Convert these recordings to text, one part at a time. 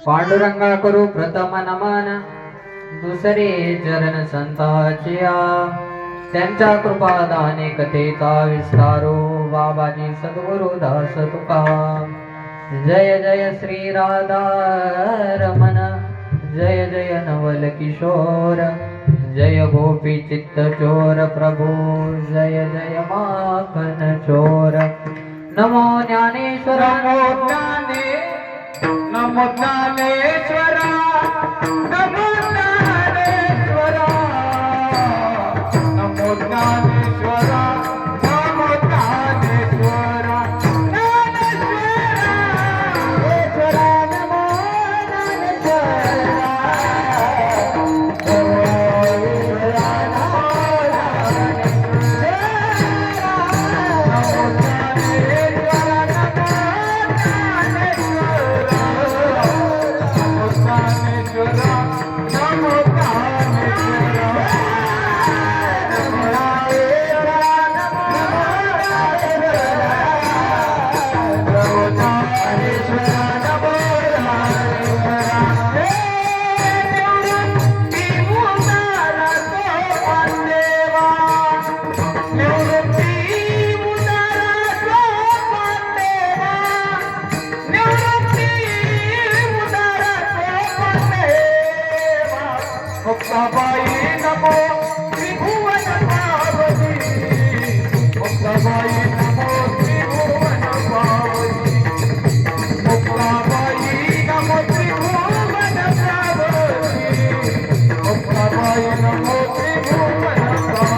पांडुरंगा करू प्रथम नमन, दुसरे चरण संतांच्या त्यांच्या कृपादाने कथेचा विस्तारो बाबाजी सद्गुरु दास तुका। जय जय श्री राधा रमण, जय जय नवल किशोर, जय गोपी चित्त चोर प्रभु, जय जय माखन चोर। नमो ज्ञानेश्वर नमो ज्ञानेश्वरा, नमो ज्ञानेश्वरा, नमो ज्ञानेश्वरा, नमो ज्ञानेश्वरा, ज्ञानेश्वरा, नमो मुक्ताबाई नमो त्रिभुवन पावनी, मुक्ताबाई नमो त्रिभुवन पावनी, मुक्ताबाई नमो त्रिभुवन पावनी, मुक्ताबाई नमो त्रिभुवन पावनी।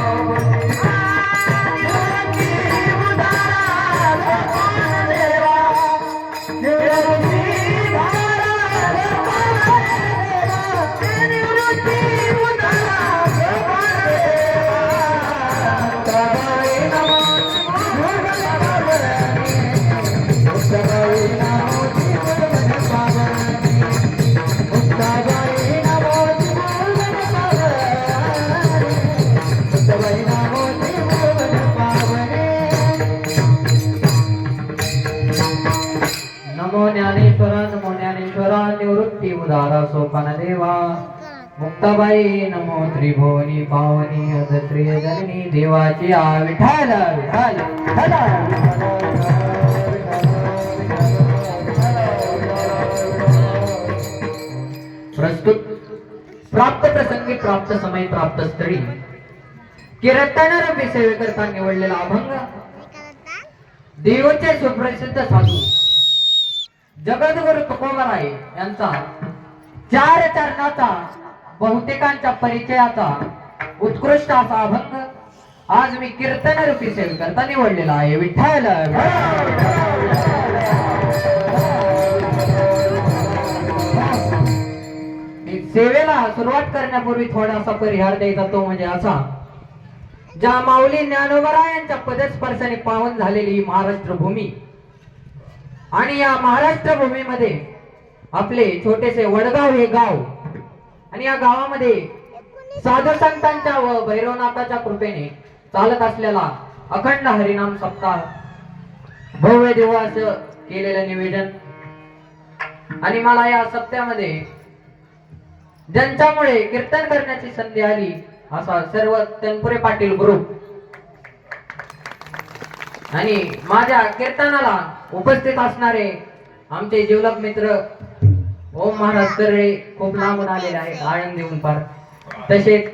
नमो ज्ञानेश्वरा निवृत्ती उदारा सोपान देवा। मुक्ताबाई नमो त्रिभुवनी पावनी, अधश्रिय जननी देवाची आ विठाल विठाल विठाल। प्रस्तुत प्राप्त प्रसंगी प्राप्त समय प्राप्त स्थळी कीर्तनारूपी सेवेकरता निवडलेला अभंग देवचे सुप्रसिद्ध साधू जगद्गुरु तुकोबराय यांचा चार चरणाचा बहुतेकांच्या परिचयाचा उत्कृष्ट असा अभंग आज मी कीर्तनारूपी सेवेकरता निवडलेला आहे। विठ्ठल सेवेला सुरुवात करण्यापूर्वी थोडासा परिहार द्यायचा, तो म्हणजे असा, ज्या माऊली ज्ञानोबरायांच्या पदस्पर्शाने पावन झालेली ही महाराष्ट्र भूमी आणि या महाराष्ट्र भूमीमध्ये आपले छोटेसे वडगाव हे गाव आणि या गावामध्ये साधू संतांच्या व भैरवनाथाच्या कृपेने चालत असलेला अखंड हरिनाम सप्ताह भव्य दिवस केलेलं निवेदन। आणि मला या सप्त्यामध्ये ज्यांच्यामुळे कीर्तन करण्याची संधी आली असा सर्व तनपुरे पाटील ग्रुप आणि माझ्या कीर्तनाला उपस्थित असणारे आमचे जीवलग मित्र ओम महाराज कर्रे खूप लांबून आलेले आहेत, आळंदीहून पार, तसेच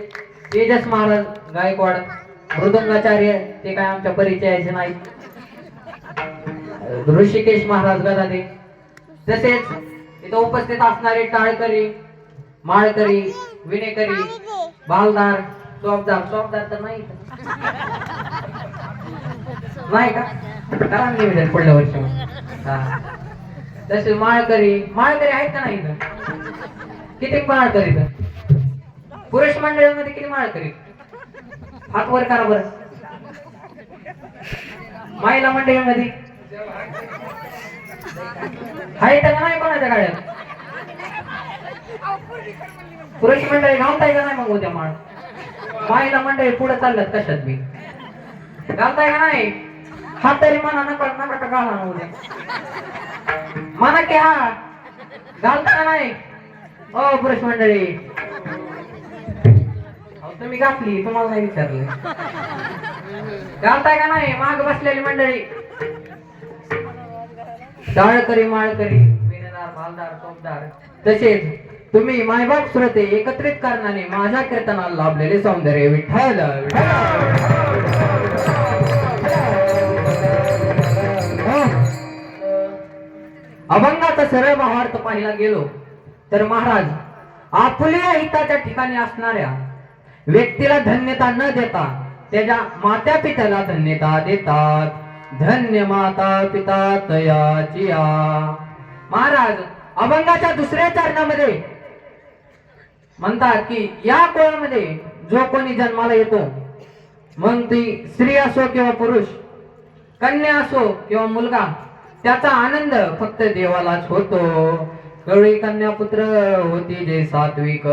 तेजस महाराज गायकवाड मृदंगाचार्य, ते काय आमच्या परिचयाचे नाहीत, ऋषिकेश महाराज गदादे, तसेच इथं उपस्थित असणारे टाळकरी माळकरी विनेकरी बालदार चौकदार तर नाही का करा निवेदन पुढल्या वर्षी। तसे माळकरी आहेत का नाही इथं? किती माळकरी तर पुरुष मंडळीमध्ये किती माळकरी? हात वर करा बरं। महिला मंडळीमध्ये आहेत का नाही कोणाच्या गाड्यात? पुरुष मंडळी घालताय का नाही मग उद्या माळ? महिला मंडळी पुढे चालल्यात कशात बी घालताय का नाही? हा तरी म्हणा नका घाला उद्या, म्हणा की हा घालता का नाही ओ पुरुष मंडळी? अहो, तुम्ही घातली, तुम्हाला नाही विचारलं. घालताय का नाही माग बसलेली मंडळी? टाळकरी माळकरी विणदार मालदार टोपदार तसेच तुम्ही मायबाप श्रोते एकत्रित कारणाने माझ्या कीर्तनाला लाभलेले सौंदर्य विठ्ठल अभंगाचा सरळ भावार्थ पाहिला गेलो तर महाराज आपल्या हिताच्या ठिकाणी असणाऱ्या व्यक्तीला धन्यता न देता त्याच्या माता पित्याला धन्यता देतात. धन्य माता पिता तयाचिया. महाराज अभंगाच्या दुसऱ्या चरणामध्ये म्हणतात की या कुळामध्ये जो कोणी जन्माला येतो मग ती स्त्री असो किंवा पुरुष, कन्या असो किंवा मुलगा, त्याचा आनंद फक्त देवालाच होतो. कवळी कन्या पुत्र होती जे सात्विक,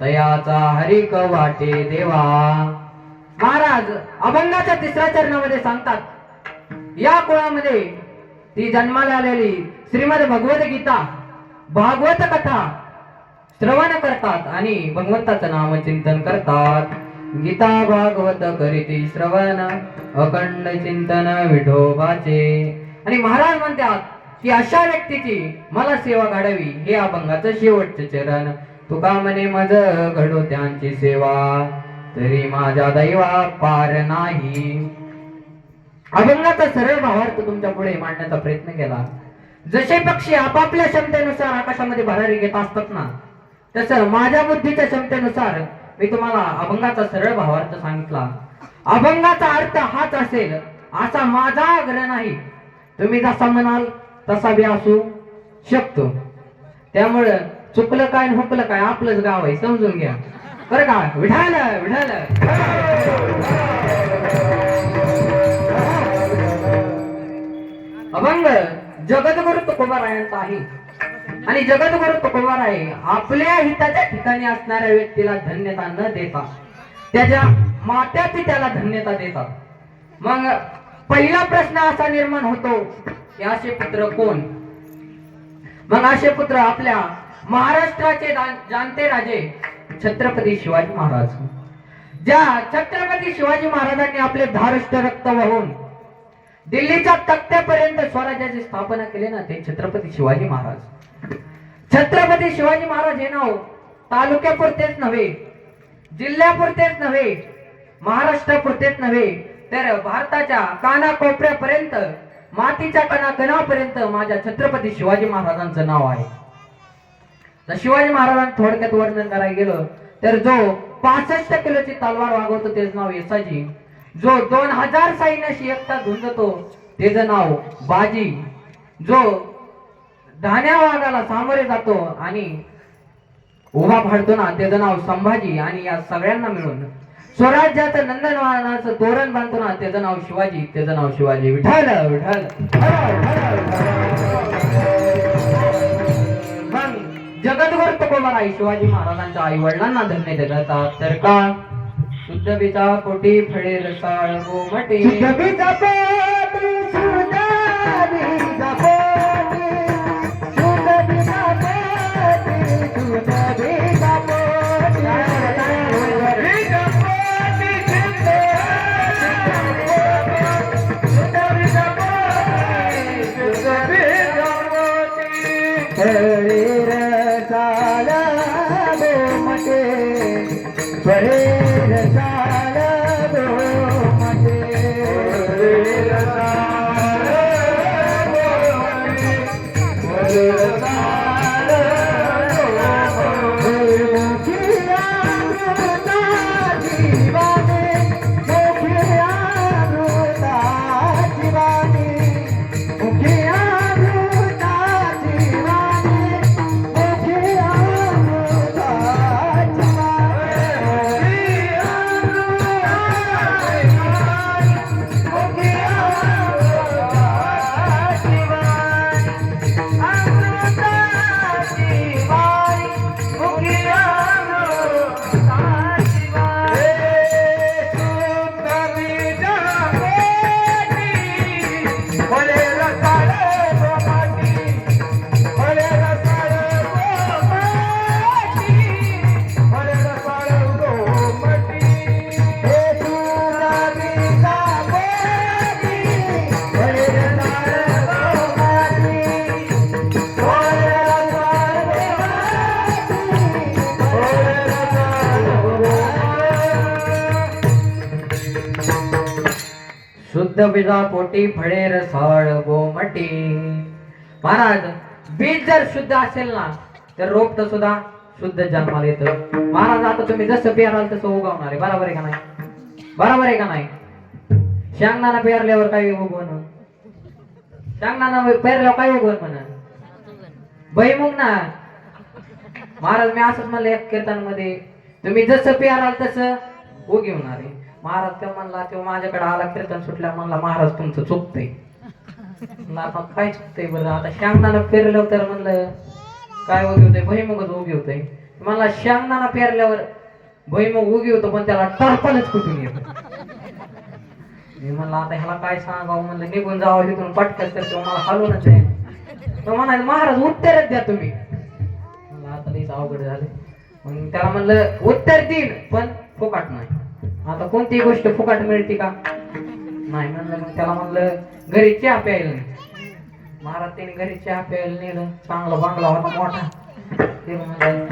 तयाचा हरिक वाटे देवा. महाराज अभंगाच्या तिसऱ्या चरणामध्ये सांगतात या कुळामध्ये ती जन्माला आलेली श्रीमद भगवद गीता भागवत कथा श्रवण करतात आणि भगवंताचं नाम चिंतन करतात. गीता भागवत करीती श्रवण अखंड चिंतन विठोबाचे. आणि महाराज म्हणतात की अशा व्यक्तीची मला सेवा घडावी हे अभंगाचं शेवटचे चरण. तुका म्हणे मज घडो त्यांची सेवा तरी माझ्या दैवा पार नाही. अभंगाचा सरळ भावार्थ तुमच्या पुढे मांडण्याचा प्रयत्न केला. जसे पक्षी आपापल्या क्षमतेनुसार आकाशामध्ये भरारी घेत असतात ना, तसं माझ्या बुद्धीच्या क्षमतेनुसार मी तुम्हाला अभंगाचा सरळ भावार्थ सांगितला. अभंगाचा अर्थ हाच असेल असा माझा आग्रह नाही. तुम्ही जसा म्हणाल तसा बी असू शकतो. त्यामुळे चुकलं काय हुकलं काय आपलंच गाव आहे, समजून घ्या बरं का. विठाल विठाल. अभंग जगद्गुरु तुकोबारायांचा आहे आणि जगद्गुरु तुकोबाराय आपल्या हिताच्या ठिकाणी असणाऱ्या व्यक्तीला धन्यता न देता त्याच्या मात्या पित्याला धन्यता देतात. मग पहिला प्रश्न असा निर्माण होतो की असे पुत्र कोण? मग असे पुत्र आपल्या महाराष्ट्राचे जाणते राजे छत्रपती शिवाजी महाराज. ज्या छत्रपती शिवाजी महाराजांनी आपले धारष्ट रक्त वाहून दिल्लीच्या तख्त्यापर्यंत स्वराज्याची स्थापना केली ना, ते छत्रपती शिवाजी महाराज. छत्रपती शिवाजी महाराज हे नाव तालुक्यापुरतेच नव्हे, जिल्ह्यापुरतेच नव्हे, महाराष्ट्रापुरतेच नव्हे, तर भारताच्या कानाकोपऱ्यापर्यंत, मातीच्या कणाकणापर्यंत माझ्या छत्रपती शिवाजी महाराजांचं नाव आहे. तर शिवाजी महाराजांचं थोडक्यात वर्णन करायला गेलं तर जो 65 किलोची तलवार वागवतो तेच नाव येसाजी. जो 2000 सैन्याशी एकटा झुंजतो त्याचं नाव बाजी. जो धान्या वाघाला सामोरे जातो आणि उभा फाडतो ना त्याचं नाव संभाजी. आणि या सगळ्यांना मिळून स्वराज्याचं नंदनवानाचं तोरण बांधतो ना त्याचं नाव शिवाजी, त्याचं नाव शिवाजी. विठ्ठल विठ्ठल. मग जगद्गुरु तुकोबाराय शिवाजी महाराजांच्या आई वडिलांना धन्य देतात तर का शुद्ध बीजा कोटी फळे रसाळ गोमटे. शुद्ध बीजा कोटी शुद्ध बीजा कोटी शुद्ध बीजा कोटी शुद्ध बीजा कोटी बीजा कोटी शुद्ध बीजा कोटी शुद्ध बीजा कोटी फळे रसाळ गोमटे फळे रसाळ गोमटे फळे रसाळ गोमटे फळे रसाळ गोमटे. मुखिया मृता जीवाने मुखिया मृता जीवाने मुखिया मृता जीवाने मुखिया मृता जीवाने शुद्ध बीजा पोटी फळे रसाळ गोमटी. महाराज बीज जर शुद्ध असेल ना तर रोप तर सुद्धा शुद्ध जन्माला येतं. महाराज आता तुम्ही जसं पेराल तसं उगवणार आहे. बरोबर आहे का नाही? बरोबर आहे का नाही? शेंगदाणा पेरल्यावर काय उगवण? शेंगदाणा पेरल्यावर काय उगवण म्हणा? भुईमुग ना. महाराज मी असंच म्हणलं एक कीर्तनमध्ये, तुम्ही जसं पेराल तसं उगवणार आहे. महाराज तेव्हा म्हणला, तेव्हा माझ्याकडे आला कीर्तन सुटल्या, म्हणला महाराज तुमचं चुकतंय. आता काय चुकतंय बरं? आता शेंगदाणा पेरलं तर म्हणलं काय उगवतंय? भुईमुगच उगवतंय. मला शेंगदाणा पेरल्यावर भुईमुग उगवतो पण त्याला टरपलच कुठून येत. मी म्हणलं आता ह्याला काय सांगावं, म्हणलं निघून जावं तिथून पटकन, तर मला हलवूनच आहे. तो म्हणाले महाराज उत्तरच द्या तुम्ही. म्हणलं आता लईच अवघड झाले. मग त्याला म्हणलं उत्तर देईल पण फुकाट नाही. आता कोणतीही गोष्ट फुकाट मिळते का? नाही म्हणलं. मग त्याला म्हणलं घरी चहा प्यायला नाही. महाराज त्याने घरी चहा प्यायला नेलं. चांगला बांगला होता मोठा. ते म्हणलं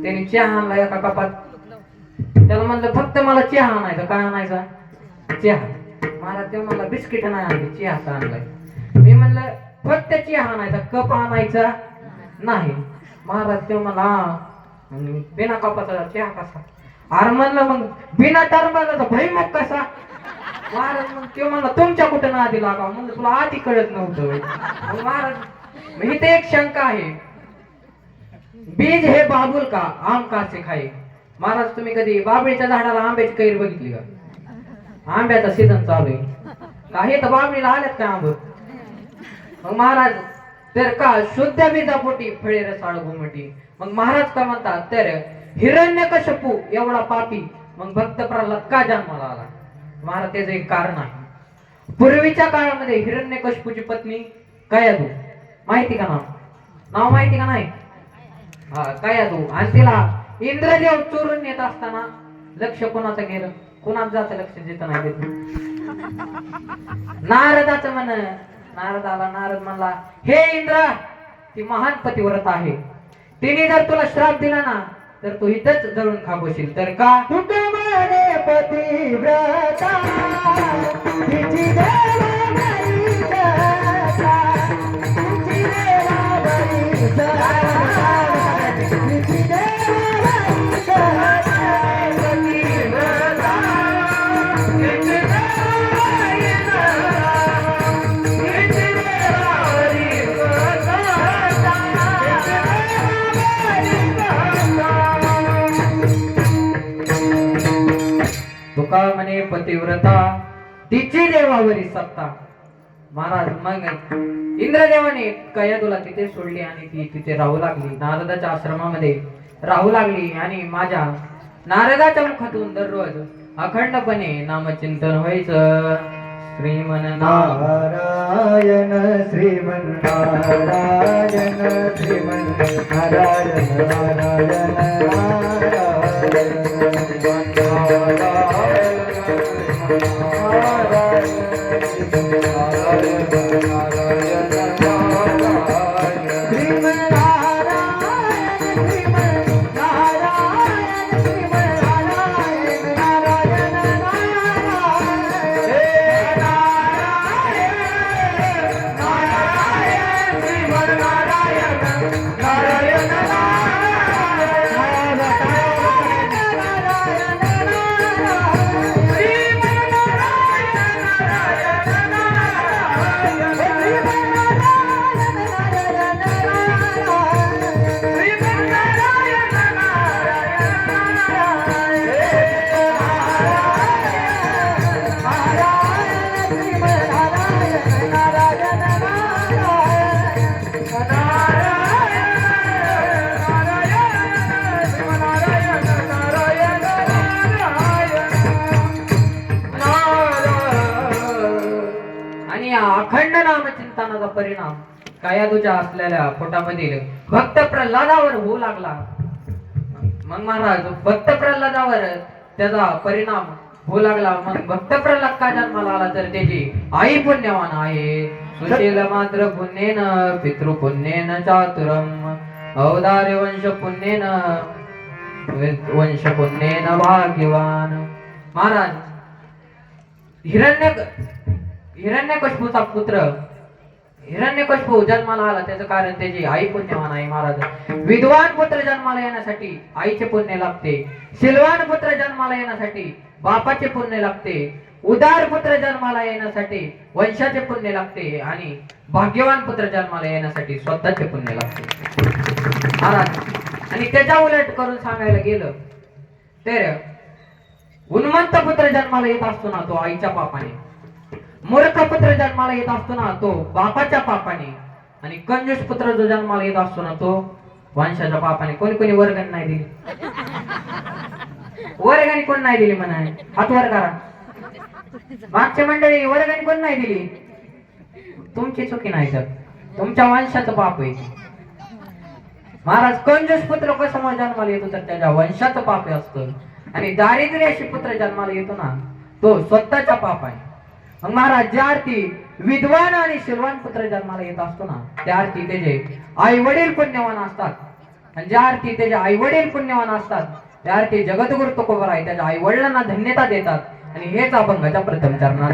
त्याने चहा आणला एका कपात. त्याला म्हणलं फक्त मला चहा आणायचा. काय आणायचा? चहा. महाराज तेव्हा मला बिस्किट नाही आणली, चहाचा आणलाय. मी म्हणलं फक्त चहा आणायचा, कप आणायचा नाही. महाराज तेव्हा मला बिना कपाचा चहा कसा? अरे म्हणलं मग बिना टरबलाचा भुईमुग कसा? महाराज मग ते म्हणला तुमच्या कुठं ना आधी लागा. म्हणलं तुला आधी कळत नव्हतं. मग महाराज मी ते एक शंका आहे, बीज हे बाबुल का आम काचे खाई. महाराज तुम्ही कधी बाबळीच्या झाडाला आंब्याची कैर बघितली का? आंब्याचा सीझन चालू आहे काही तर बाबळीला आल्यात का आंब? मग महाराज तर का शुद्ध बीजापोटी फळे रसाळ गोमटी. मग महाराज का म्हणतात तर हिरण्यकश्यपू एवढा पापी मग भक्त प्रल्हाद का जन्माला आला? महाराज त्याचं एक कारण आहे. पूर्वीच्या काळामध्ये हिरण्यकश्यपूची पत्नी कयाधू, माहिती का नाव? नाव माहिती का नाही? हा कयाधू. आणि तिला इंद्रदेव चोरून नेत असताना लक्ष कोणाचं गेलं? कोणाच जात लक्ष देत नाही देत. नारदाचं म्हण. नारद आला. नारद म्हणला हे इंद्र, ती महान पतिव्रत आहे. तिने जर तुला श्राप दिला ना तर तू इथंच जळून खाबोशील. तर का? कुटुंबाने पतिव्रता तिची देवाबाई जसा, तिची देवाबाई जसा, तिची देवाबाई जसा, पतिव्रता तिची देवाबाई जसा, तिची देवाबाई तुका म्हणे पतिव्रता तिची देवावरी सत्ता. महाराज मग इंद्रदेवाने कयाधूला तिथे सोडली आणि ती तिथे राहू लागली. नारदाच्या आश्रमामध्ये राहू लागली आणि माझ्या नारदाच्या मुखातून दररोज अखंडपणे नामचिंतन व्हायचं. श्रीमन नारायण श्रीमन नारायण श्रीमन नारायण नारायण अखंड नामचिंतनाचा परिणाम कयाधूच्या असलेल्या पोटामधील भक्त प्रल्हादावर होऊ लागला. मग महाराज भक्त प्रल्हादावर त्याचा परिणाम होऊ लागला. मग भक्त प्रल्हाद का जन्माला आला तर त्याची आई पुण्यवान आहे. सुशील मात्र पुण्येन पितृ पुण्येन चातुरम औदार्य वंश पुण्येन वंश पुण्येन भाग्यवान. महाराज हिरण्यकशिपूचा पुत्र हिरण्यकशिपू जन्माला आला त्याचं कारण त्याची आई पुण्यवान आहे महाराज. विद्वान पुत्र जन्माला येण्यासाठी आईचे पुण्य लागते. शिलवान पुत्र जन्माला येण्यासाठी बापाचे पुण्य लागते. उदार पुत्र जन्माला येण्यासाठी वंशाचे पुण्य लागते आणि भाग्यवान पुत्र जन्माला येण्यासाठी स्वतःचे पुण्य लागते महाराज. आणि त्याच्या उलट करून सांगायला गेलं तर उन्मत्त पुत्र जन्माला येत असतो ना तो आईच्या पापाने. मूर्ख पुत्र जन्माला येत असतो ना तो बापाच्या पापाने. आणि कंजूस पुत्र जो जन्माला येत असतो ना तो वंशाच्या पापाने. कोणी कोणी वर्गण नाही दिली वर्गणी कोण नाही दिली म्हणा हात वर करा. मागच्या मंडळी वर्गणी कोण नाही दिली. तुमची चुकी नाही तर तुमच्या वंशाचं पाप आहे महाराज. कंजूस पुत्र कसं जन्माला येतो तर त्याच्या वंशाचं पाप असतं. आणि दारिद्र्याशी पुत्र जन्माला येतो ना तो स्वतःचा पाप आहे. मग महाराज ज्या अर्थी विद्वान आणि शिलवान पुत्र जन्माला येत असतो ना त्या अर्थी त्याचे आई वडील पुण्यवान असतात. आणि ज्या अर्थी त्याचे आई वडील पुण्यवान असतात त्या अर्थी जगद्गुरु तुकोबर आहे त्याच्या आई वडिलांना धन्यता देतात. आणि हेच अभंगाच्या प्रथम चरणात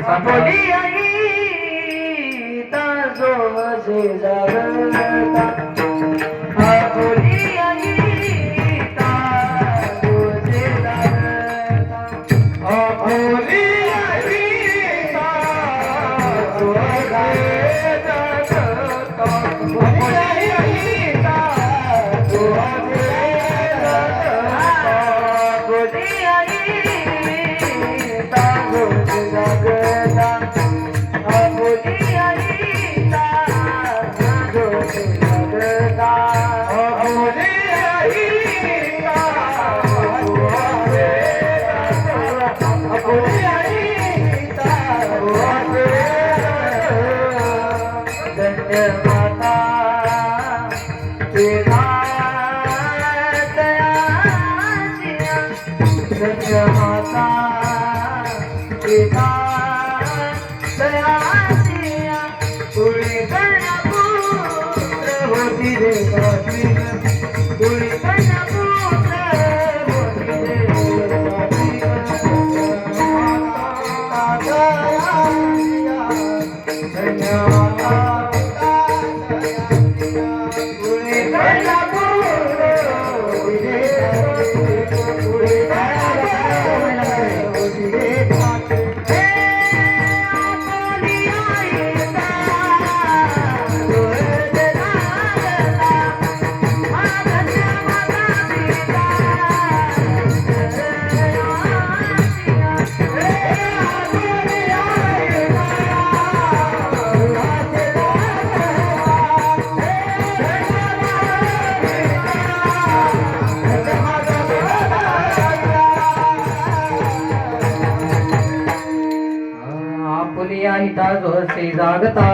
जोसे जागता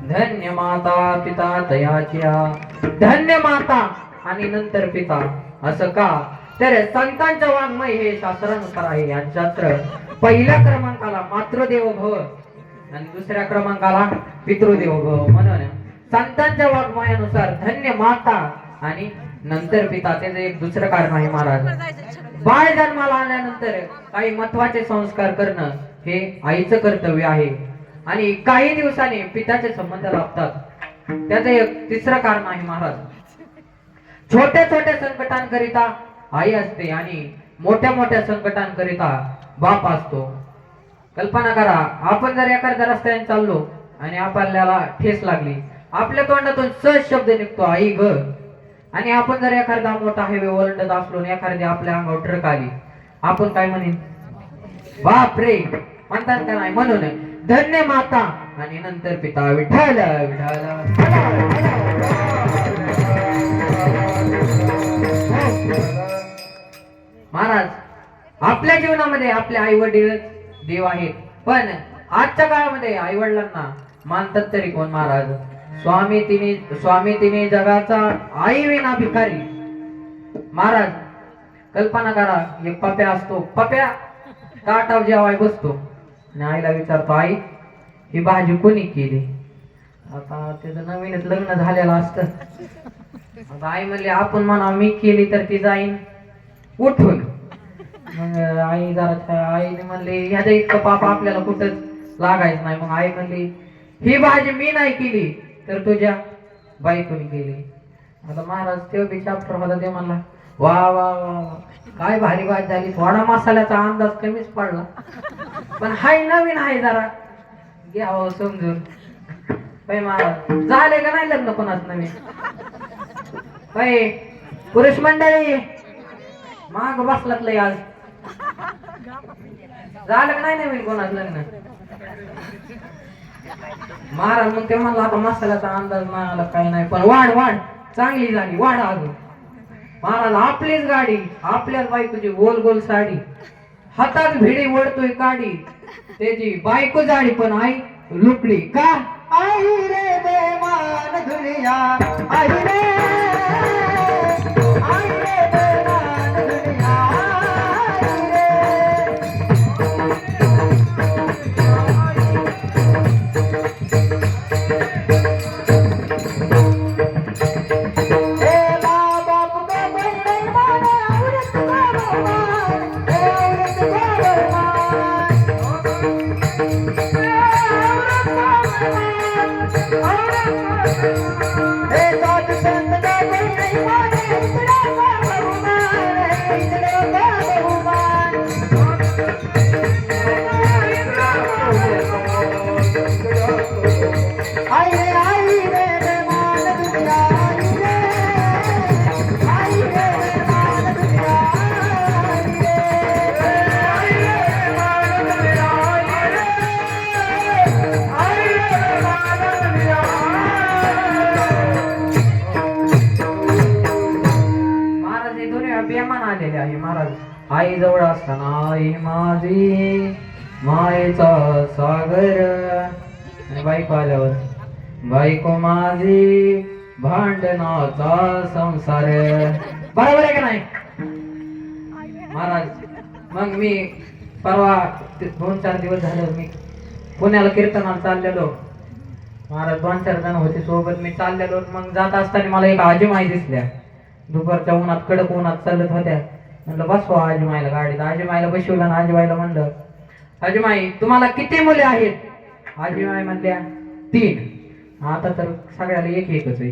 धन्य माता पिता तयाच्या. धन्य माता आणि नंतर पिता असं का तर संतांच्या वाङ्मय हे शास्त्रानुसार आहे. आणि शास्त्र पहिल्या क्रमांकाला मातृदेव भव आणि दुसऱ्या क्रमांकाला पितृदेव भव म्हणून संतांच्या वाङ्मयानुसार धन्य माता आणि नंतर पिता. त्याचं एक दुसरं कारण आहे महाराज. बाळ जन्माला आल्यानंतर काही महत्वाचे संस्कार करणं हे आईचं कर्तव्य आहे. आणि काही दिवसांनी पित्याचे संबंध लाभतात. त्याचं एक तिसरं कारण आहे महाराज. छोट्या छोट्या संकटांकरिता आई असते आणि मोठ्या मोठ्या संकटांकरिता बाप असतो. कल्पना करा आपण जर एखाद्या रस्त्याने चाललो आणि आपल्याला ठेस लागली आपल्या तोंडातून सहज शब्द निघतो आई ग. आणि आपण जर एखादा मोठा हायवे ओलांडत असलो आणि एखादी आपल्या अंगावर ट्रक आली आपण काय म्हणेन बाप रे म्हणतात का नाही. म्हणून धन्य माता आणि नंतर पिता विठ्ठल विठ्ठल. महाराज आपल्या जीवनामध्ये आपले आई वडील देव आहेत. पण आजच्या काळामध्ये आई वडिलांना मानतात तरी कोण महाराज. स्वामी तिने जगाचा आई विना भिकारी. महाराज कल्पना करा एक पप्या असतो. पप्या ताटावर जेवाय बसतो आणि आईला विचारतो आई ही भाजी कोणी केली. आता त्याचं नवीनच लग्न झालेलं असतं. आता आई म्हणली आपण म्हणा मी केली तर ती जाईन उठून. मग आई जरा आईने म्हणले ह्याच्या इतकं पाप आपल्याला कुठंच लागायच नाही. मग आई म्हणली ही भाजी मी नाही केली तर तुझ्या बायकोनी केली. आता महाराज ते बी चॅप्टर होता ते म्हणला वा वा वा वा, काय भारी भाजी झाली. थोडा मसाल्याचा अंदाज कमीच पडला पण हाय नवीन आहे जरा घ्यावं समजून. बाई महाराज झाले का नाही लग्न कोणाच नवीन? बाई पुरुष मंडळी माग बसलात लय आज. झालं का नाही नवीन कोणाच लग्न? महाराज मग ते म्हणलं आता मसाल्याचा अंदाज नाही आला काही नाही पण वाढ वाढ चांगली झाली वाढ अजून. महाराज आपलीच गाडी आपल्याच बायकोची गोल गोल साडी हातात भिडी ओढतोय काडी त्याची बायको जाडी पण आई लुकडी का. आई रे बेमान दुनिया आई रे बेमान दुनिया आई रे. ए माँ बाप को कोई नहीं माने औरत को भगवान औरत को भगवान हे साधु संत का कोई नहीं माने इतना का बहुमान इतना का बहुमान. आई रे बेमान दुनिया आई रे बेमान दुनिया महाराज हे दोन्ही अभिमान आलेले आहे. महाराज आई जवळ असताना आई माझी मायेचा सागर आणि बायको आल्यावर बायको माझी भांडणाचा संसार. बरोबर आहे का नाही महाराज? मग मी परवा 2-4 दिवस झालं मी पुण्याला कीर्तनाला चाललेलो. महाराज 2-4 जण होते सोबत मी चाललेलो. मग जात असताना मला एक आजीमाई दिसल्या दुपारच्या उन्हात कडक उन्हात चालत होत्या. म्हणलं बसवा आजीमाईला गाडीत. आजीमाईला बसवलं आणि आजीबाईला म्हणलं आजीमाई तुम्हाला किती मुले आहेत? आजीमाई म्हणल्या 3. आता तर सगळ्याला एक एकच आहे.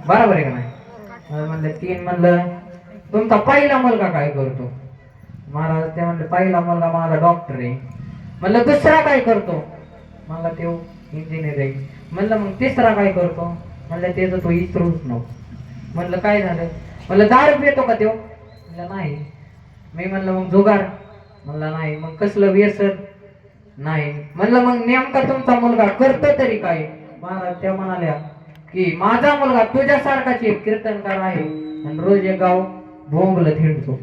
बरोबर आहे का नाही? म्हणलं 3. म्हणलं तुमचा पहिला मुलगा काय करतो? महाराज ते म्हणले पहिला मुलगा माझा डॉक्टर आहे. म्हणलं दुसरा काय करतो? मला तो इंजिनियर आहे. म्हणलं मग तिसरा काय करतो? म्हणलं त्याचं तो इस्रोच नको. म्हणलं काय झालं? म्हणलं दारू पितो का तो? म्हणलं नाही. मी म्हणलं मग जुगार? म्हणलं नाही. मग कसलं व्यसन? नाही. म्हणलं मग नेमका तुमचा मुलगा करतो तरी काय? महाराज त्या म्हणाल्या की माझा मुलगा तुझ्यासारखाच एक कीर्तनकार आहे आणि रोज एक गाव भोंगलं थिंडतो.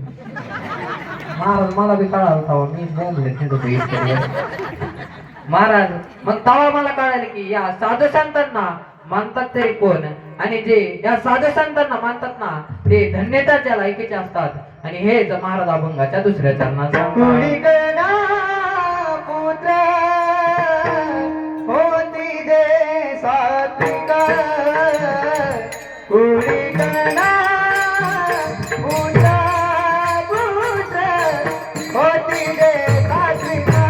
महाराज मला बी कळालं तवा मी भोंगलं थिंडतो इतकं. महाराज मग तवा मला कळालं की या साधू संतांना मानतात तरी कोण आणि जे या साधू संतांना मानतात ना ते धन्यताच्या लायकीचे असतात. आणि हेच महाराज अभंगाच्या दुसऱ्या चरणाचा पुत्र होती दे सात्विका पुत्र होती दे सात्विका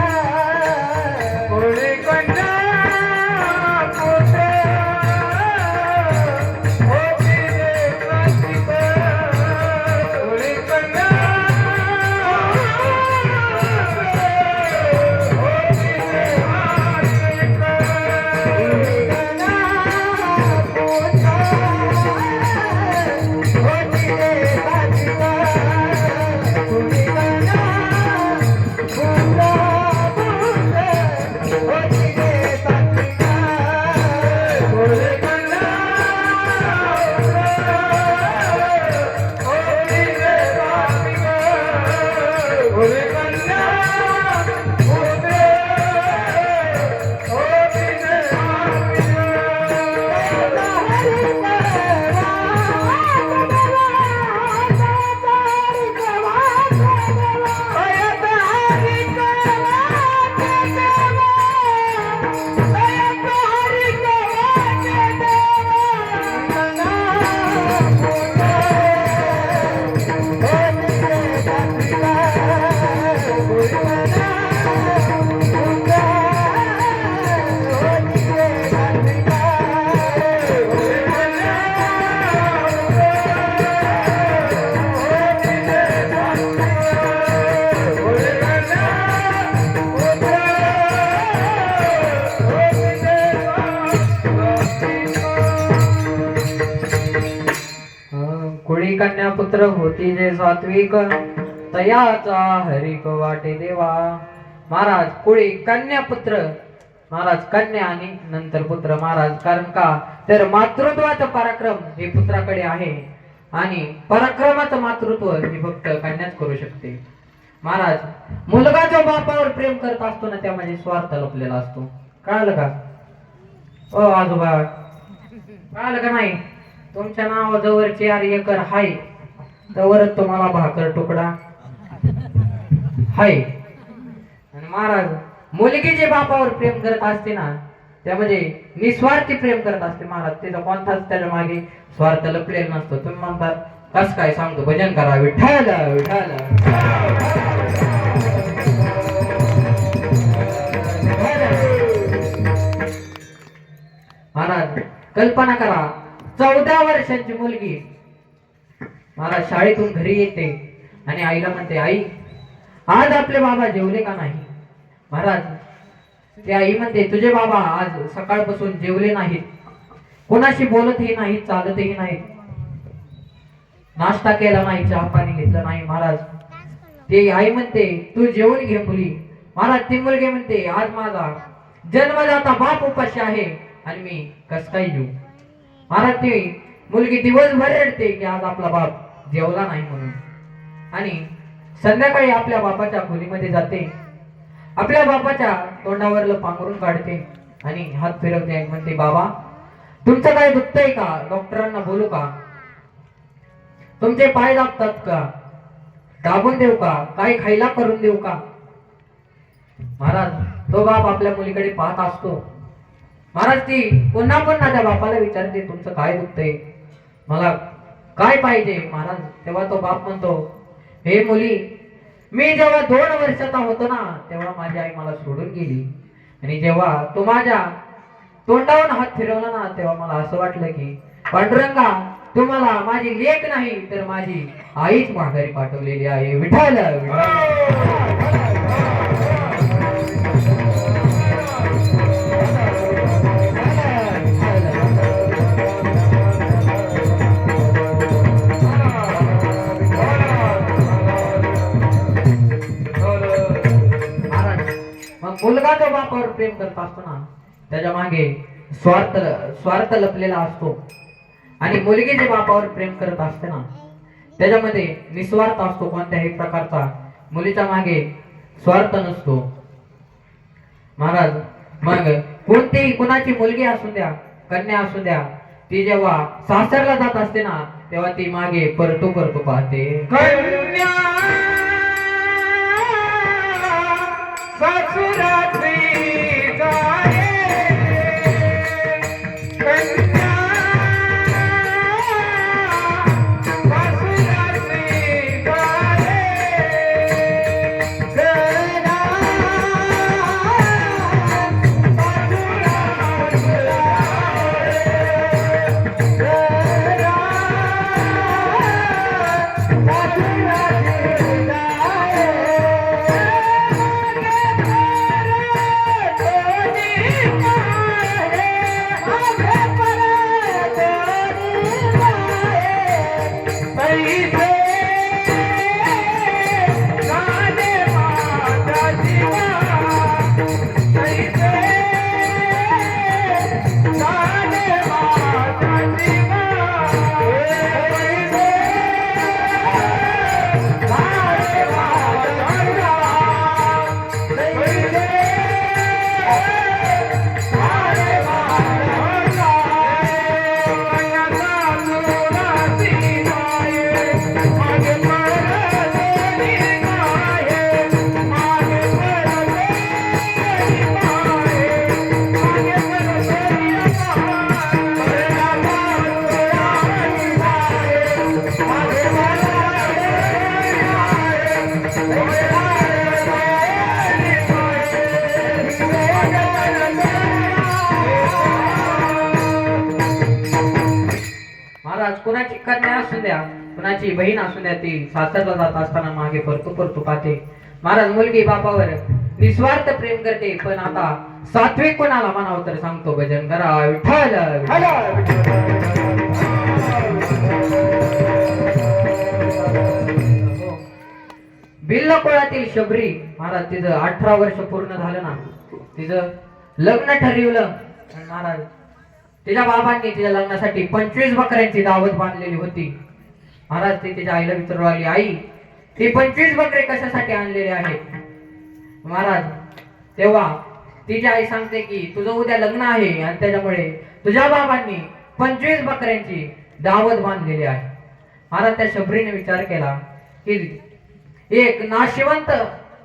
कुळी कन्या पुत्र होती जे सात्विक तयाचा हरिक वाटे देवा. महाराज कुळी कन्या पुत्र, महाराज कन्या आणि नंतर पुत्र महाराज. कारण का तर मातृत्वाचं पराक्रम हे पुत्राकडे आहे आणि पराक्रमाचं मातृत्व हे फक्त कन्याच करू शकते. महाराज मुलगा जो बापावर प्रेम करत असतो ना त्यामध्ये स्वार्थ लपलेला असतो. कळालं का ओ आजोबा? कळालं का नाही? तुमच्या नावाजवळ 4 एकर हाय तवरच तुम्हाला भाकर तुकडा हाय. आणि महाराज मुलगी जे बापावर प्रेम करत असते ना त्यामध्ये निस्वार्थी प्रेम करत असते महाराज. त्याचा कोणताच त्याच्या मागे स्वार्थ लपलेला नसतो. तुम्ही म्हणतात कस काय? सांगतो, भजन करा विठ्ठल विठ्ठल. महाराज कल्पना करा 14 वर्षांची मुलगी महाराज शाळेतून घरी येते आणि आईला म्हणते, आई आज आपले बाबा जेवले का नाही? महाराज ती आई म्हणते, तुझे बाबा आज सकाळपासून जेवले नाहीत, कोणाशी बोलतही नाहीत, चालतही नाहीत, नाश्ता केला नाही, चहा पाणी घेतलं नाही. महाराज ती आई म्हणते, तू जेवून घे मुली. महाराज ती मुलगी म्हणते, आज माझा जन्मदाता बाप उपाशी आहे आणि मी कस काय जेवू? महाराज ती मुलगी दिवसभर रडते की आज आपला बाप जेवला नाही म्हणून. आणि संध्याकाळी आपल्या बापाच्या खोलीमध्ये जाते, आपल्या बापाच्या तोंडावरलं पांघरून काढते आणि हात फिरवते आणि म्हणते, बाबा तुमचं काय दुखतंय का? डॉक्टरांना बोलू का? तुमचे पाय दाबतात का? दाबून देऊ का? काही खायला करून देऊ का? महाराज तो बाप आपल्या मुलीकडे पाहत असतो. महाराज ती पुन्हा पुन्हा त्या बापाला विचारते, तुमचं काय दुखतंय? मला काय पाहिजे? महाराज तेव्हा तो बाप म्हणतो, हे मुली, मी जेव्हा 2 वर्षाचा होतो ना तेव्हा माझी आई मला सोडून गेली आणि जेव्हा तू माझ्या तोंडावर हात फिरवला ना तेव्हा मला असं वाटलं की पांडुरंगा तू मला माझी लेक नाही तर माझी आईच माघारी पाठवलेली आहे. विठ्ठल मुलगा जो बापावर प्रेम करत असतो ना त्याच्या मागे स्वार्थ लपलेला असतो आणि मुलगी जे बापावर प्रेम करत असते ना त्याच्यामध्ये निस्वार्थ असतो. कोणत्याही प्रकारचा मुलीच्या मागे स्वार्थ नसतो. महाराज मग कोणतीही कुणाची मुलगी असू द्या, कन्या असू द्या, ती जेव्हा सासरला जात असते ना तेव्हा ती मागे परतू पाहते. कन्या सासुरात्री जाये, कन्या सासुरात्री जाये, घरा सासुरात्री कुणाची कन्या असू द्या, कुणाची बहीण असू द्या, ती सासरला जात असताना मागे परतू पाहते. महाराज मुलगी बापावर निस्वार्थ प्रेम करते. पण आता सात्विक कोणाला म्हणावं तर सांगतो, भजन करा विठ्ठल. कुळातील शबरी महाराज तिचं 18 वर्ष पूर्ण झालं ना, तिचं लग्न ठरवलं. आणि महाराज तिच्या बाबांनी तिच्या लग्नासाठी 25 बकऱ्यांची दावत बांधलेली होती. महाराज ती तिच्या आईला विचारू लागली, आई ती 25 बकरे कशासाठी आणलेले आहेत? महाराज तेव्हा तिची आई सांगते की तुझं उद्या लग्न आहे आणि त्याच्यामुळे तुझ्या बाबांनी 25 बकऱ्यांची दावत बांधलेली आहे. महाराज त्या शबरीने विचार केला की एक नाशिवंत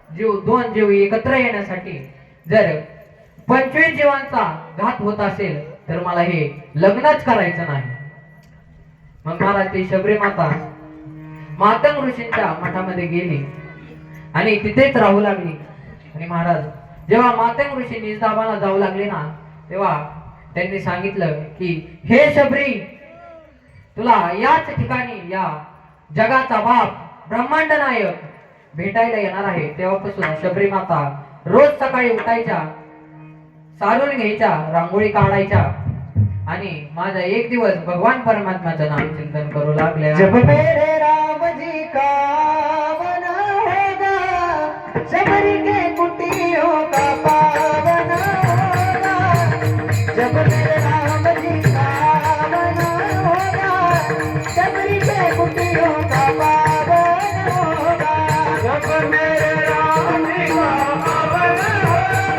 जीव, 2 जीव एकत्र येण्यासाठी जर 25 जीवांचा घात होत असेल तर मला हे लग्नच करायचं नाही. मग महाराज ती शबरी माता मातंग ऋषींच्या मठामध्ये गेली आणि तिथेच राहू लागली. आणि महाराज जेव्हा मातंग ऋषी निजदाबाला जाऊ लागले ना, तेव्हा त्यांनी सांगितलं की हे शबरी, तुला याच ठिकाणी या जगाचा बाप ब्रह्मांड नायक भेटायला येणार आहे. तेव्हापासून शबरी माता रोज सकाळी उठायच्या, सारून घ्यायच्या, रांगोळी काढायच्या आणि माझा एक दिवस भगवान परमात्म्याचं नाम चिंतन करू लागले. जब मेरे राम जी का बना होगा, शबरी के कुटियों का पावन होगा। जब मेरे राम जी का बना होगा, शबरी के कुटियों का पावन होगा। जब मेरे राम जी का बना होगा,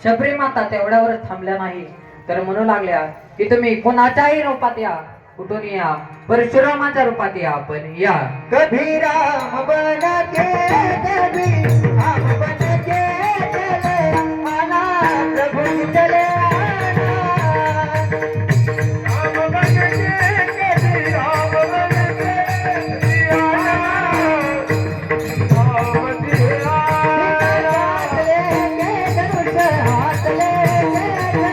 शबरी माता तेवढ्यावरच थांबल्या नाही तर म्हणू लागल्या की तुम्ही कोणाच्याही रूपात या, कुठून या, परशुरामाच्या रूपात या, पण या. कभी राम बन के, कभी राम बन के चले आना, प्रभु चले आना। राम बन के, कभी राम बन के आना, राम जी आना। हाथ लेके धनुष हाथ लेके चले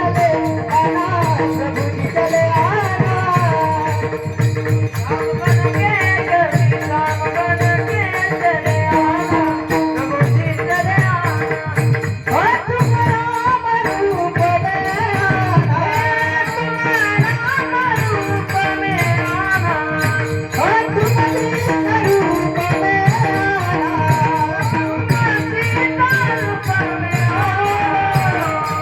आना, प्रभु जी चले आना। राम बन के, कभी राम बन के चले आना, प्रभु जी चले आना। तुम राम रूप में आना, तुम राम रूप में आना, तुम सीता रूप में आना, तुम सीता रूप में आना।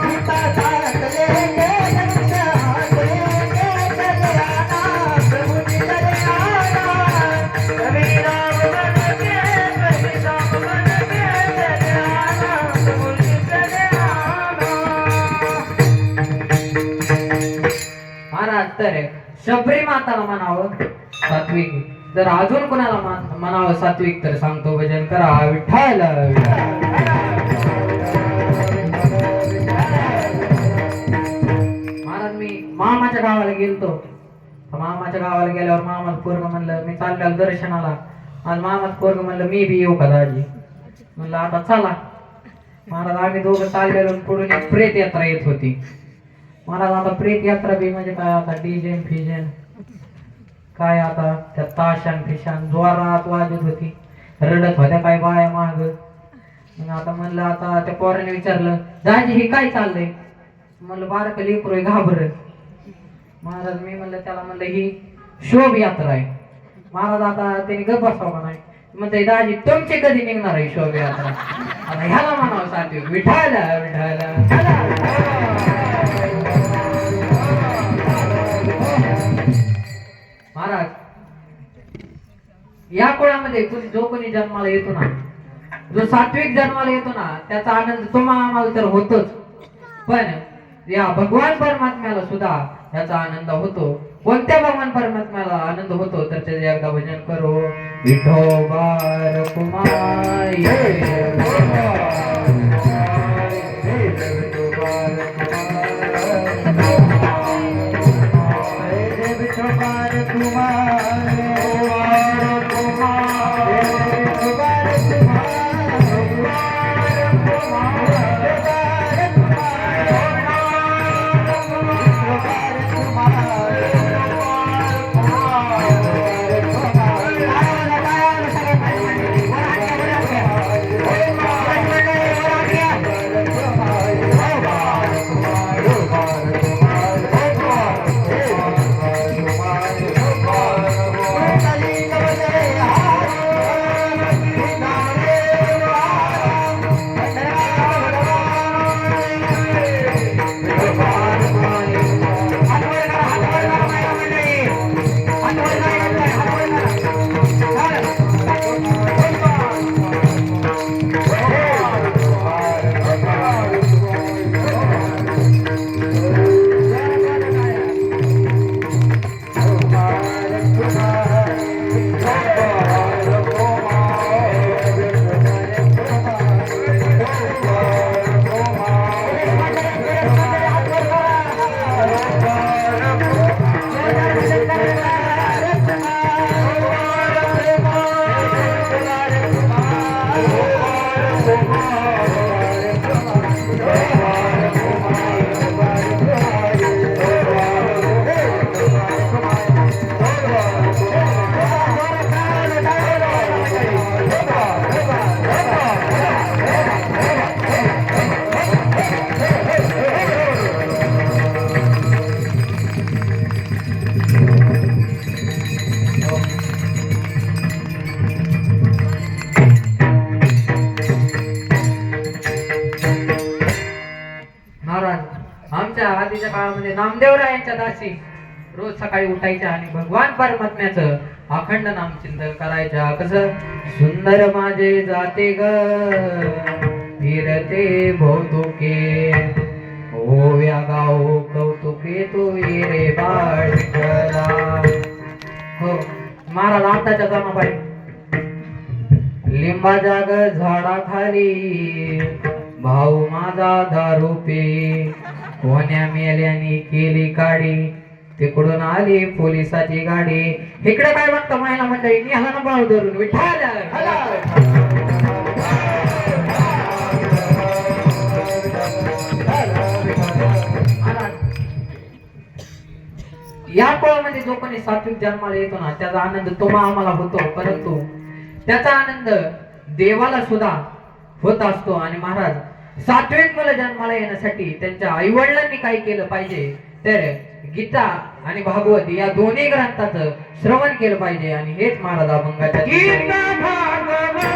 सीता साथ लेके धनुष हाथ लेके चले आना, प्रभु जी चले आना। कभी राम बन के, कभी राम बन के चले आना, प्रभु जी चले आना। महाराज तर शबरी माताला म्हणावं सात्विक, जर अजून कोणाला म्हणावं सात्विक तर सांगतो भजन करा विठ्ठल महाराज मी मामाच्या गावाला गेलतो. मामाच्या गावाला गेल्यावर मामाचं पोरग म्हणलं मी चाललेलो दर्शनाला, आणि मामाचं पोरग म्हणलं मी बी येऊ का दाजी? म्हणलं आता चला. महाराज आम्ही दोघं चाललेलो, पुढून एक प्रेत यात्रा येत होती. महाराज आता प्रेत यात्रा बी म्हणजे काय, आता डिजेन फिजेन काय, आता त्या ताशान फिशान जोरात वाजत होती, रडत होत्या काय बाया माग. मग आता म्हणलं, आता त्या पोराने विचारलं दाजी हे काय चाललंय? म्हणलं बारक लेकरू घाबर. महाराज मी म्हणलं त्याला, म्हणलं ही शोभ यात्रा आहे. महाराज आता त्याने गप बसावं का नाही, म्हणते दाजी तुमची कधी निघणार आहे शोभ यात्रा? आता ह्याला म्हणावं सात्विक विठ्ठल विठ्ठल. महाराज या कुळामध्ये जो कोणी जन्माला येतो ना, जो सात्विक जन्माला येतो ना, त्याचा आनंद तुम्हाला आम्हाला तर होतोच, पण या भगवान परमात्म्याला सुद्धा याचा आनंद होतो. कोणत्या भगवान परमात्म्याला आनंद होतो तर त्याचे एकदा भजन करो. विठोबार कुमार महाराज. आमच्या आधीच्या काळामध्ये नामदेवरायांच्या दासी रोज सकाळी उठायच्या आणि भगवान परमात्म्याचं अखंड नामचिंतन करायच्या. कसं सुंदर माझे जाते ग फिरते भौतुके, ओव्या गाओ कौतुके तू रे बाळला. हो महाराज. आताच्या जमाबाई लिंबा जाग झाडाखाली भाऊ माझा दारू पे, कोण्या मेल्याने केली काडी तिकडून आली पोलिसाची गाडी. इकडे काय बघतं महिला मंडळी निघाला ना भाऊ धरून विठाल. या कोळामध्ये जो कोणी सात्विक जन्माला येतो ना, त्याचा आनंद तुम्हा आम्हाला होतो, परंतु त्याचा आनंद देवाला सुद्धा होत असतो. आणि महाराज, सात्विक मुलं जन्माला येण्यासाठी त्यांच्या आई वडिलांनी काय केलं पाहिजे तर गीता आणि भागवत या दोन्ही ग्रंथाचं श्रवण केलं पाहिजे. आणि हेच महाराज अभंगाच्या गीता भागवत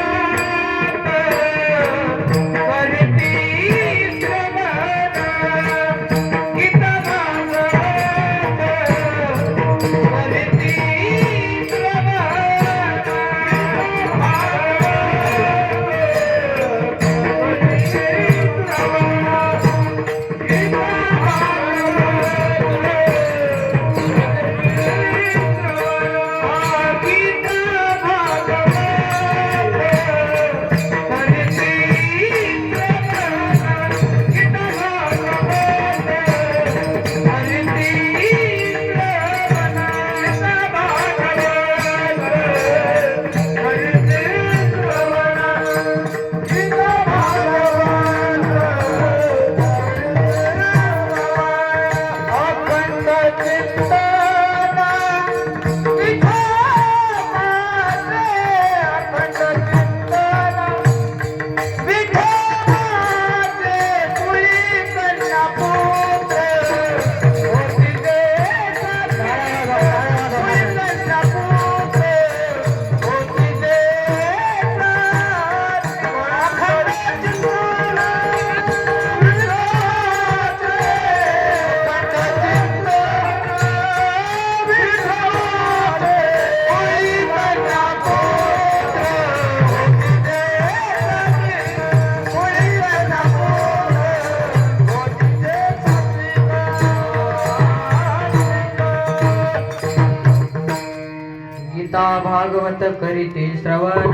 गीता भागवत करीते श्रवण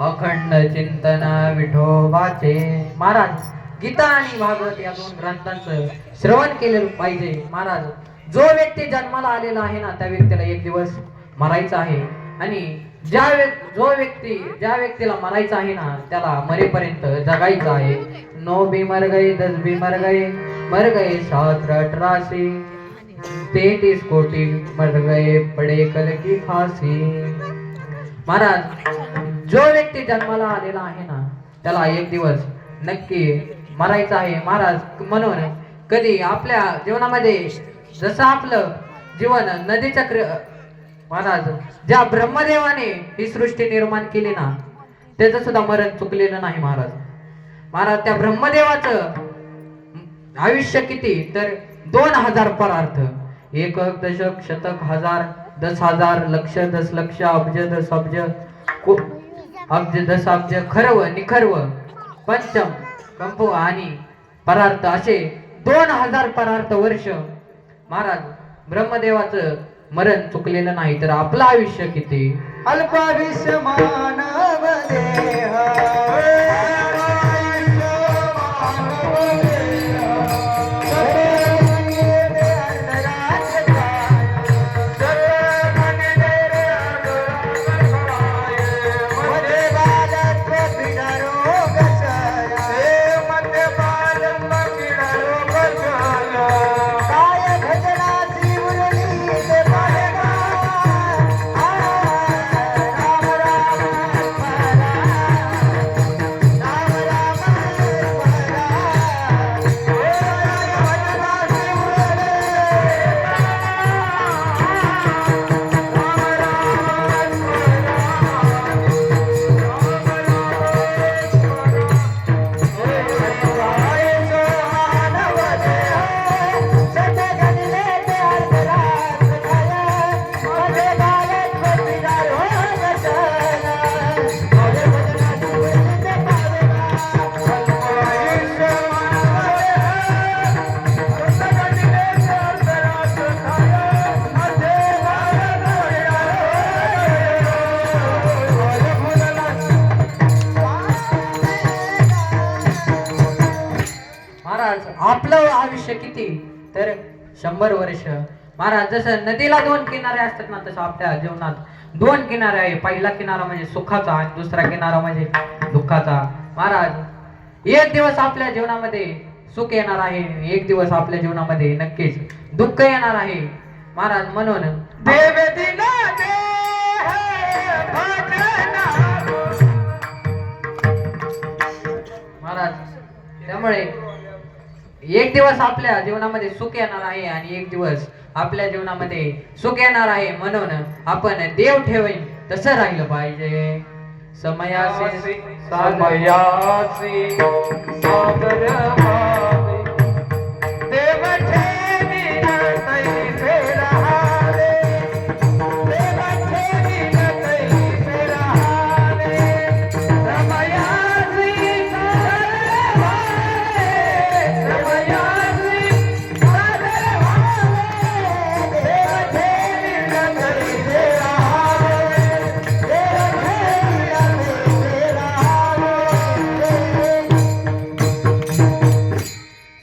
अखंड चिंतन विठोबाचे. महाराज गीता आणि भागवत या दोन ग्रंथांचं श्रवण केलेलं पाहिजे. महाराज जो व्यक्ती जन्माला आलेला आहे ना त्या व्यक्तीला एक दिवस मरायचं आहे. आणि ज्या व्यक्तीला मरायचं आहे ना त्याला मरेपर्यंत जगायचं आहे. 9 भी मर गए 10 भी मर गए 718 33 कोटी मर गए पडे कल की फाशी. महाराज जो व्यक्ती जन्माला आलेला आहे ना त्याला एक दिवस नक्की मरायचं आहे. महाराज म्हणून कधी आपल्या जीवनामध्ये जसं आपलं जीवन नदीचक्र, महाराज ज्या ब्रह्मदेवाने ही सृष्टी निर्माण केली ना त्याचं सुद्धा मरण चुकलेलं नाही. महाराज त्या ब्रह्मदेवाचं आयुष्य किती तर 2000 परार्थ. 1 दशक शतक हजार 10,000 लक्ष 10 लक्ष अब्ज 10 अब्ज अब्ज 10 अब्ज खरव निखरव पंचम कंपो आणि परार्थ असे 2000 परार्थ वर्ष. महाराज ब्रह्मदेवाचं मरण चुकलेलं नाही तर आपलं आयुष्य किती. अल्पायुष्य मानव देह आपलं आयुष्य किती तर 100 वर्ष. महाराज जसं नदीला 2 किनारे असतात ना तसं आपल्या जीवनात 2 किनारे आहे. पहिला किनारा म्हणजे सुखाचा आणि दुसरा किनारा म्हणजे दुःखाचा. महाराज एक दिवस आपल्या जीवनामध्ये सुख येणार आहे, एक दिवस आपल्या जीवनामध्ये नक्कीच दुःख येणार आहे. महाराज म्हणून देव दिला देह भजना. महाराज त्यामुळे एक दिवस आपल्या जीवनामध्ये सुख येणार आहे आणि एक दिवस आपल्या जीवनामध्ये सुख येणार आहे. म्हणून आपण देव ठेवेन तसं राहिलं पाहिजे. समयासी समयासी सागर भावे देव ठेवीन तैसे रहावे. देव ठेवीन तैसे रहावे. समयासी सागर भावे समयासी सागर भावे देव ठेवीन तैसे रहावे. देव ठेवीन तैसे रहावे.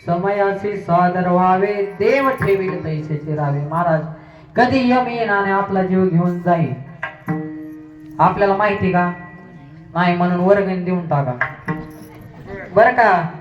समयाशी सादर व्हावे देव ठेवील तैसेचे राहावे. महाराज कधी यम येईन आणि आपला जीव घेऊन जाईल आपल्याला माहिती का नाही म्हणून वर्गणी देऊन टाका बरं का.